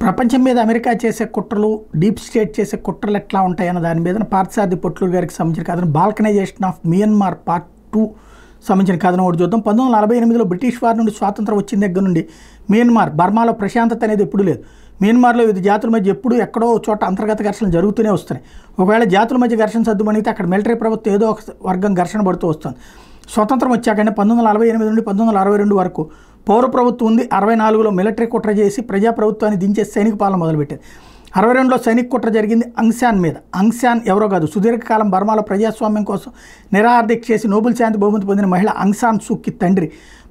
ప్రపంచం మీద అమెరికా చేసే కుట్రలు, డీప్ స్టేట్ చేసే కుట్రలు ఎట్లా ఉంటాయన్న దాని మీద పార్థసారథి పొట్లూరు గారికి సంబంధించిన కథను బాల్కనైజేషన్ ఆఫ్ మియన్మార్ పార్ట్ 2 సంబంధించిన కథను ఒకటి చూద్దాం. 1948లో బ్రిటిష్ వారి నుండి స్వాతంత్రం వచ్చిన దగ్గర నుండి బర్మాలో ప్రశాంతత అనేది ఎప్పుడూ లేదు. మియన్మార్లో వివిధ జాతుల మధ్య ఎప్పుడూ ఎక్కడో చోట అంతర్గత ఘర్షణలు జరుగుతూనే వస్తున్నాయి. ఒకవేళ జాతుల మధ్య ఘర్షణ సర్దుమణిగితే అక్కడ మిలిటరీ ప్రభుత్వం ఏదో ఒక వర్గం ఘర్షణ పడుతూ వస్తుంది. స్వతంత్రం వచ్చాకనే 1948 నుండి 1962 వరకు పౌర ప్రభుత్వం ఉంది. 64లో మిలిటరీ కుట్ర చేసి ప్రజాప్రభుత్వాన్ని దించే సైనిక పాలన మొదలుపెట్టింది. 62లో సైనిక కుట్ర జరిగింది అంగ్సాన్ మీద. అంగ్సాన్ ఎవరో కాదు, సుదీర్ఘకాలం బర్మాలో ప్రజాస్వామ్యం కోసం నిరాహారదీక్ష చేసి నోబెల్ శాంతి బహుమతి పొందిన మహిళ ఆంగ్ సాన్ సూకీ తండ్రి.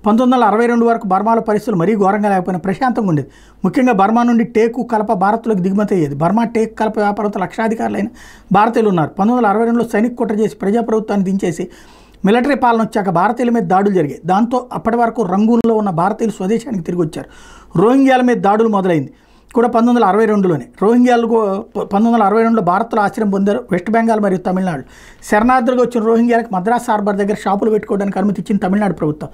1962 వరకు బర్మాలో పరిస్థితులు మరీ ఘోరంగా లేకపోయినా ప్రశాంతంగా ఉండేది. ముఖ్యంగా బర్మా నుండి టేకు కలప భారత్లోకి దిగుమతి అయ్యేది. బర్మా టేకు కలప వ్యాపారంతో లక్షాధికారులైన భారతీయులు ఉన్నారు. 1962లో సైనిక కుట్ర చేసి ప్రజాప్రభుత్వాన్ని దించేసి మిలిటరీ పాలన వచ్చాక భారతీయుల మీద దాడులు జరిగాయి. దాంతో అప్పటి వరకు రంగూన్లో ఉన్న భారతీయులు స్వదేశానికి తిరిగి వచ్చారు. రోహింగ్యాల మీద దాడులు మొదలైంది కూడా 1962లోనే. రోహింగ్యాలు 1962లో భారత్లో ఆశ్రయం పొందారు. వెస్ట్ బెంగాల్ మరియు తమిళనాడు శరణార్థులుగా వచ్చిన రోహింగ్యాలకు మద్రాస్ హార్బర్ దగ్గర షాపులు పెట్టుకోవడానికి అనుమతి ఇచ్చింది తమిళనాడు ప్రభుత్వం.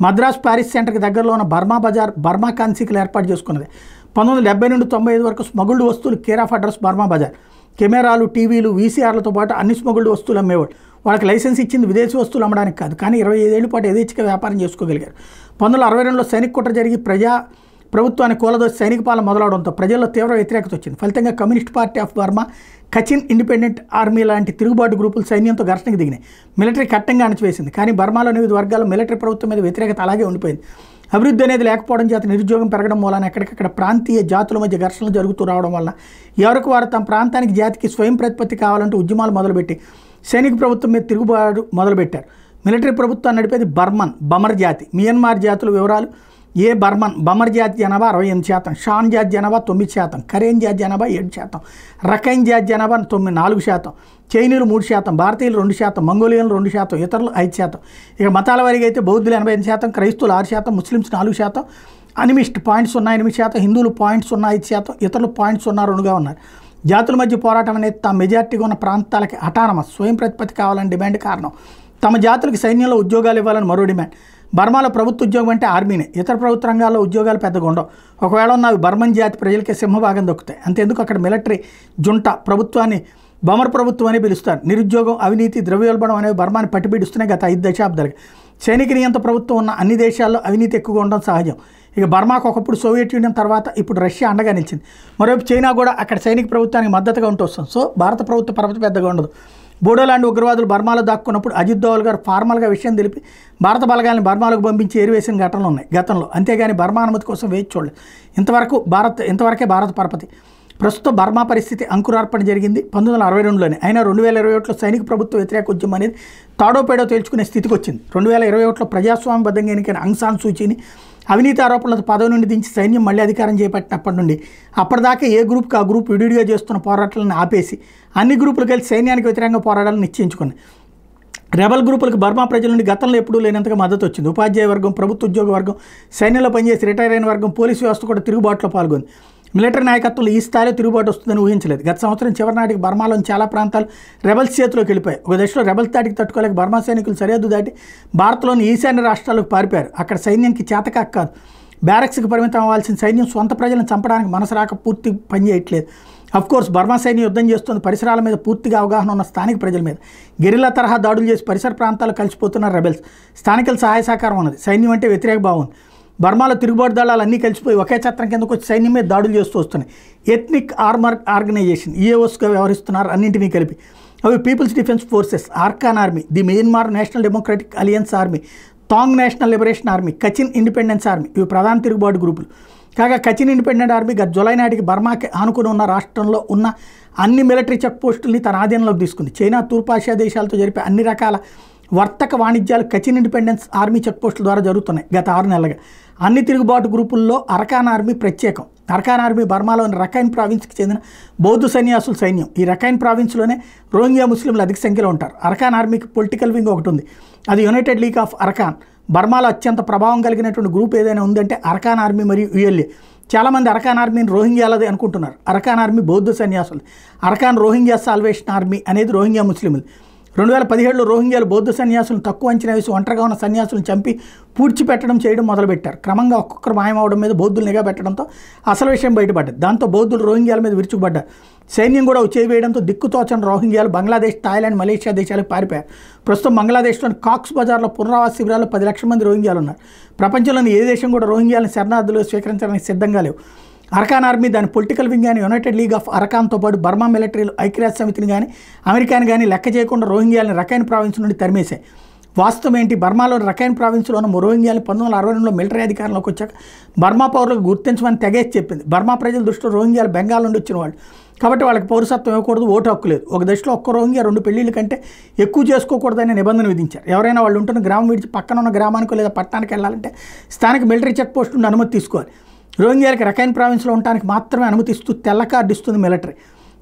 మద్రాస్ ప్యారిస్ సెంటర్కి దగ్గరలో ఉన్న బర్మా బజార్ బర్మా కాన్సీకులు ఏర్పాటు చేసుకున్నది. 1970 నుండి 95 వరకు స్మగుల్డ్ వస్తువులు care of address Burma Bazaar. కెమెరాలు, టీవీలు, వీసీఆర్లతో పాటు అన్ని స్మగుల్డ్ వస్తువులు అమ్మేవాడు. వాళ్ళకి లైసెన్స్ ఇచ్చింది విదేశీ వస్తువులు అమ్మడానికి కాదు, కానీ 25 ఏళ్ల పాటు యథేచ్ఛగా వ్యాపారం చేసుకోగలిగారు. 1962లో సైనిక కుట్ర జరిగి ప్రభుత్వాన్ని కూలదోసి సైనిక పాలన మొదలవడంతో ప్రజల్లో తీవ్ర వ్యతిరేకత వచ్చింది. ఫలితంగా communist party of Burma, కచిన్ independent army లాంటి తిరుగుబాటు గ్రూపులు సైన్యంతో ఘర్షణకు దిగినాయి. మిలిటరీ కట్టంగా అణచివేసింది. కానీ బర్మాలోని వివిధ వర్గాల్లో మిలిటరీ ప్రభుత్వం మీద వ్యతిరేకత అలాగే ఉండిపోయింది. అభివృద్ధి అనేది లేకపోవడం చేత నిరుద్యోగం పెరగడం మూలాన ఎక్కడికక్కడ ప్రాంతీయ జాతుల మధ్య ఘర్షణలు జరుగుతూ రావడం వల్ల ఎవరికి వారు తమ ప్రాంతానికి జాతికి స్వయం ప్రతిపత్తి కావాలంటూ ఉద్యమాలు మొదలుపెట్టి సైనిక ప్రభుత్వం మీద తిరుగుబాటు మొదలుపెట్టారు. మిలిటరీ ప్రభుత్వాన్ని నడిపేది బమర్ జాతి. మియన్మార్ జాతుల వివరాలు: బమర్ జాతి జనాభా 68%, షాన్ జాతి జనాభా 9%, కరేన్ జాతి జనాభా 7%, రకైన్ జాతి జనాభా 4%, చైనీయులు 3%, భారతీయులు 2%, మంగోలియన్లు 2%, ఇతరులు 5%. ఇక మతాల వారిగా అయితే బౌద్ధులు 85%, క్రైస్తువులు 6%, ముస్లిమ్స్ 4%, అనిమిస్ట్ 0.08%, హిందువులు 0.05%, ఇతరులు 0.02గా ఉన్నారు. జాతుల మధ్య పోరాటం అనేది తమ మెజార్టీగా ఉన్న ప్రాంతాలకి అటానమస్ స్వయం ప్రతిపత్తి కావాలని డిమాండ్ కారణం. తమ జాతులకు సైన్యంలో ఉద్యోగాలు ఇవ్వాలని మరో డిమాండ్. బర్మాలో ప్రభుత్వ ఉద్యోగం అంటే ఆర్మీనే. ఇతర ప్రభుత్వ రంగాల్లో ఉద్యోగాలు పెద్దగా ఉండవు. ఒకవేళ ఉన్నవి బర్మన్ జాతి ప్రజలకే సింహభాగం దొక్కుతాయి. అంతేందుకు అక్కడ మిలిటరీ జుంటా ప్రభుత్వాన్ని బమర్ ప్రభుత్వం అని పిలుస్తారు. నిరుద్యోగం, అవినీతి, ద్రవ్యోల్బణం అనేవి బర్మాని పట్టిపీడిస్తున్నాయి గత 5 దశాబ్దాలుగా. సైనిక నియంత్రణ ప్రభుత్వం ఉన్న అన్ని దేశాల్లో అవినీతి ఎక్కువగా ఉండడం సహజం. ఇక బర్మాకు ఒకప్పుడు సోవియట్ యూనియన్ తర్వాత ఇప్పుడు రష్యా అండగా నిలిచింది. మరోవైపు చైనా కూడా అక్కడ సైనిక ప్రభుత్వానికి మద్దతుగా ఉంటూ వస్తుంది. సో భారత ప్రభుత్వ పరపతి పెద్దగా ఉండదు. బోడోలాండ్ ఉగ్రవాదులు బర్మాలో దాక్కున్నప్పుడు అజిత్ దోవల్ గారు ఫార్మల్గా విషయం తెలిపి భారత బలగాలను బర్మాలకు పంపించి ఏరివేసిన ఘటనలు ఉన్నాయి గతంలో. అంతేగాని బర్మా అనుమతి కోసం వేచి చూడలేదు. ఇంతవరకే భారత పరపతి. ప్రస్తుతం బర్మా పరిస్థితి అంకురార్పణ జరిగింది 1962లోనే. అయినా 2021లో సైనిక ప్రభుత్వ వ్యతిరేక ఉద్యమం అనేది తాడోపేడో తేల్చుకునే స్థితికి వచ్చింది. 2021లో ప్రజాస్వామ్యబద్ధంగా ఎన్నికైన ఆంగ్ సాన్ సూచీని అవినీతి ఆరోపణలతో పదవి నుండి దించి సైన్యం మళ్ళీ అధికారం చేపట్టినప్పటి నుండి అప్పటిదాకా ఏ గ్రూప్కి ఆ గ్రూప్ విడివిడిగా చేస్తున్న పోరాటాలను ఆపేసి అన్ని గ్రూపులు కలిసి సైన్యానికి వ్యతిరేకంగా పోరాడాలని నిశ్చయించుకున్నాయి. రెబల్ గ్రూపులకు బర్మా ప్రజల నుండి గతంలో ఎప్పుడూ లేనంతగా మద్దతు వచ్చింది. ఉపాధ్యాయ వర్గం, ప్రభుత్వ ఉద్యోగ వర్గం, సైన్యంలో పనిచేసి రిటైర్ అయిన వర్గం, పోలీసు వ్యవస్థ కూడా తిరుగుబాటులో పాల్గొంది. మిలిటరీ నాయకత్వంలో ఈ స్థాయిలో తిరుగుబాటు వస్తుందని ఊహించలేదు. గత సంవత్సరం చివరి నాటికి బర్మాలోని చాలా ప్రాంతాలు రెబల్స్ చేతిలోకి వెళ్ళిపోయాయి. ఒక దశలో రెబల్స్ దాటికి తట్టుకోలేక బర్మా సైనికులు సరిహద్దు దాటి భారత్లోని ఈశాన్య రాష్ట్రాలకు పారిపోయారు. అక్కడ సైన్యానికి చేతకాక కాదు, బ్యారక్స్కి పరిమితం అవ్వాల్సిన సైన్యం సొంత ప్రజలను చంపడానికి మనసు రాక పూర్తి పనిచేయట్లేదు. అఫ్కోర్స్ బర్మా సైన్యం యుద్ధం చేస్తుంది పరిసరాల మీద పూర్తిగా అవగాహన ఉన్న స్థానిక ప్రజల మీద. గెరిల్లా తరహా దాడులు చేసి పరిసర ప్రాంతాలు కలిసిపోతున్న రెబెల్స్. స్థానికుల సహాయ సహకారం ఉన్నది. సైన్యం అంటే వ్యతిరేక భావం. బర్మాలో తిరుగుబాటు దళాలు అన్నీ కలిసిపోయి ఒకే చట్టం కిందకు వచ్చి సైన్యం మీద దాడులు చేస్తూ వస్తున్నాయి. ఎథ్నిక్ ఆర్మర్ ఆర్గనైజేషన్ ఈఏఓస్గా వ్యవహరిస్తున్నారు అన్నింటినీ కలిపి. అవి peoples defence forces, Arakan army, the Myanmar national democratic alliance army, Ta'ang national liberation army, Kachin independence army ఇవి ప్రధాన తిరుగుబాటు గ్రూపులు. కాగా కచిన్ ఇండిపెండెంట్ ఆర్మీ గత జులై నాటికి బర్మాకి ఆనుకుని ఉన్న రాష్ట్రంలో ఉన్న అన్ని మిలిటరీ చెక్ పోస్టుల్ని తన ఆధీనంలోకి తీసుకుంది. చైనా, తూర్పాసియా దేశాలతో జరిపే అన్ని రకాల వర్తక వాణిజ్యాలు కచిన్ ఇండిపెండెన్స్ ఆర్మీ చెక్ పోస్టుల ద్వారా జరుగుతున్నాయి గత 6 నెలలుగా. అన్ని తిరుగుబాటు గ్రూపుల్లో అరకాన్ ఆర్మీ ప్రత్యేకం. అరకాన్ ఆర్మీ బర్మాలోని రకైన్ ప్రావిన్స్కి చెందిన బౌద్ధ సన్యాసుల సైన్యం. ఈ రకైన్ ప్రావిన్స్లోనే రోహింగ్యా ముస్లింలు అధిక సంఖ్యలో ఉంటారు. అరకాన్ ఆర్మీకి పొలిటికల్ వింగ్ ఒకటి ఉంది, అది యునైటెడ్ లీగ్ ఆఫ్ అరకాన్. బర్మాలో అత్యంత ప్రభావం కలిగినటువంటి గ్రూప్ ఏదైనా ఉందంటే అరకాన్ ఆర్మీ మరియు యుఎల్ఏ. చాలామంది అరకాన్ ఆర్మీని రోహింగ్యాలది అనుకుంటున్నారు. అరకాన్ ఆర్మీ బౌద్ధ సన్యాసులు. అరకాన్ రోహింగ్యా సాల్వేషన్ ఆర్మీ అనేది రోహింగ్యా ముస్లింలు. 2017లో రోహింగ్యాలు బౌద్ధ సన్యాసులను తక్కువ అంచనా వేసి ఒంటరిగా ఉన్న సన్యాసులను చంపి పూడ్చిపెట్టడం చేయడం మొదలుపెట్టారు. క్రమంగా ఒక్కొక్కరు మాయమవడం మీద బౌద్ధులు నిఘా పెట్టడంతో అసలు విషయం బయటపడ్డది. దాంతో బౌద్ధులు రోహింగ్యాల మీద విరుచుకుపడ్డారు. సైన్యం కూడా చేవేయడంతో దిక్కుతోచని రోహింగ్యాలు బంగ్లాదేశ్, థాయిలాండ్, మలేషియా దేశాలకు పారిపోయారు. ప్రస్తుతం బంగ్లాదేశ్లోని కాక్స్ బజార్లో పునరావాస శిబిరాల్లో 10 లక్షల మంది రోహింగ్యాలు ఉన్నారు. ప్రపంచంలోని ఏ దేశం కూడా రోహింగ్యాలను శరణార్థులుగా స్వీకరించడానికి సిద్ధంగా లేవు. అరకాన్ ఆర్మీ, దాని పొలిటికల్ వింగ్ కానీ, యునైటెడ్ లీగ్ ఆఫ్ అరకాన్తో పాటు బర్మా మిలిటరీలు, ఐక్యరాజ్య సమితిని కానీ, అమెరికాని కానీ లెక్క చేయకుండా రోహింగ్యాలను రఖైన్ ప్రావిన్స్ నుండి తరిమేశాయి. వాస్తవం ఏంటి? బర్మాలోని రఖైన్ ప్రావిన్స్లో ఉన్న రోహింగ్యాలను 1962లో మిలిటరీ అధికారంలోకి వచ్చాక బర్మా పౌరులకు గుర్తించమని తెగేసి చెప్పింది. బర్మా ప్రజల దృష్టిలో రోహింగ్యాలు బెంగాల్ నుండి వచ్చిన వాళ్ళు కాబట్టి వాళ్ళకి పౌరసత్వం ఇవ్వకూడదు, ఓటు హక్కు లేదు. ఒక దశలో ఒక్క రోహింగ్యా 2 పెళ్లిళ్ళ కంటే ఎక్కువ చేసుకోకూడదనే నిబంధన విధించారు. ఎవరైనా వాళ్ళు ఉంటున్న గ్రామం విడిచి పక్కన ఉన్న గ్రామానికి లేదా పట్టణానికి వెళ్ళాలంటే స్థానిక మిలిటరీ చెక్ పోస్ట్ నుండి అనుమతి తీసుకోవాలి. రోహింగ్యాలకి రఖైన్ ప్రావిన్స్లో ఉండడానికి మాత్రమే అనుమతిస్తూ తెల్ల కార్డు ఇస్తుంది మిలిటరీ.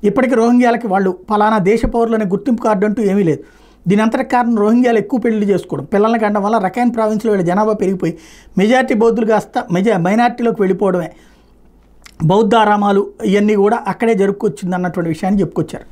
ఇప్పటికీ రోహింగ్యాలకి వాళ్ళు ఫలానా దేశ పౌరులనే గుర్తింపు కార్డు అంటూ ఏమీ లేదు. దీని అంతటి కారణం రోహింగ్యాలు ఎక్కువ పెళ్లి చేసుకోవడం, పిల్లల్ని కండం వల్ల రఖైన్ ప్రావిన్స్లో వీళ్ళ జనాభా పెరిగిపోయి మెజారిటీ బౌద్ధులు కాస్త మైనార్టీలోకి వెళ్ళిపోవడమే. బౌద్ధ ఆరామాలు ఇవన్నీ కూడా అక్కడే జరుపుకొచ్చింది అన్నటువంటి విషయాన్ని చెప్పుకొచ్చారు.